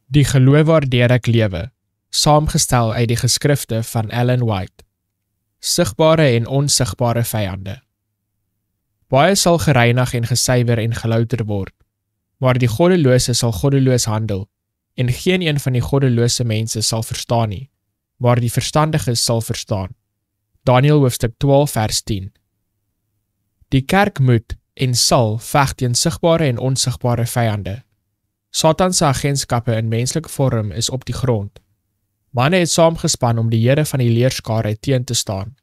Die geloof waardeur ek lewe, saamgestel uit die geskrifte van Ellen White. Sigbare en onsigbare vyande. Baie sal gereinig en gesuiwer en gelouter word, maar die goddelose sal goddeloos handel, en geen een van die goddelose mense sal verstaan nie, maar die verstandiges sal verstaan. Daniël hoofstuk 12 vers 10. Die kerk moet en sal veg teen sigbare en onsigbare vyande. Satan se agentskappe in menslike vorm is op die grond. Manne het saamgespan om die Here van die leerskare teen te staan.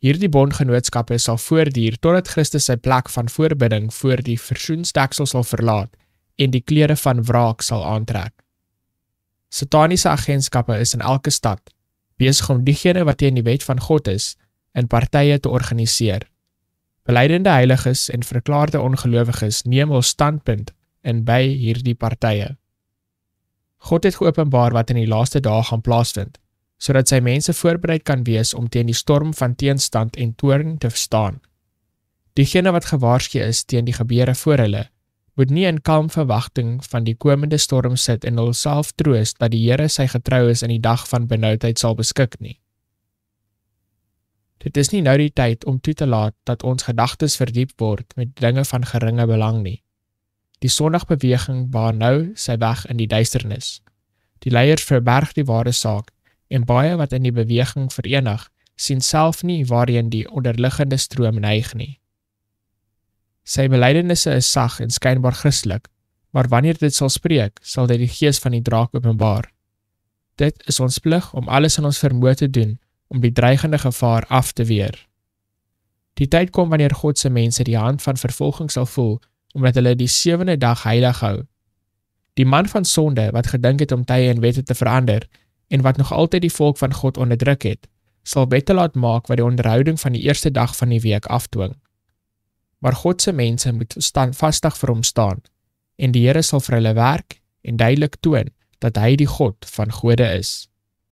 Hierdie bondgenootskappe sal voortduur totdat Christus sy plek van voorbidding voor die versoensdeksel sal verlaat en die klere van wraak sal aantrek. Sataniese agentskappe is in elke stad, besig om diegene wat teen die wet van God is, in partye te organiseer. Beleidende heiliges en verklaarde ongelowiges neem hul standpunt in by hierdie partye. God het geopenbaar wat in die laaste dae gaan plaasvind, sodat sy mense voorbereid kan wees om teen die storm van teenstand en toorn te verstaan. Diegene wat gewaarsku is teen die gebeure voor hulle, moet nie in kalm verwagting van die komende storm sit en hulself troos dat die Here sy getroues in die dag van benoudheid sal beskik nie. Dit is nie nou die tyd om toe te laat dat ons gedagtes verdiep word met dinge van geringe belang nie. Die sondagbeweging baan nou sy weg in die duisternis. Die leiers verberg die ware saak, en baie wat in die beweging verenig, sien self nie waarheen die onderliggende stroom neig nie. Sy belydenisse is sag en skynbaar Christelik, maar wanneer dit sal spreek, sal dit die gees van die draak openbaar. Dit is ons plig om alles in ons vermoë te doen, om die dreigende gevaar af te weer. Die tyd kom wanneer God se mense die hand van vervolging sal voel, omdat hulle die 7de dag heilig hou. Die man van sonde, wat gedink het om tye en wette te verander, en wat nog altyd die volk van God onderdruk het, sal wette laat maak wat die onderhouding van die eerste dag van die week afdwing. Maar God se mense moet vastig vir hom staan, en die Here sal vir hulle werk en duidelik toon dat hy die God van gode is.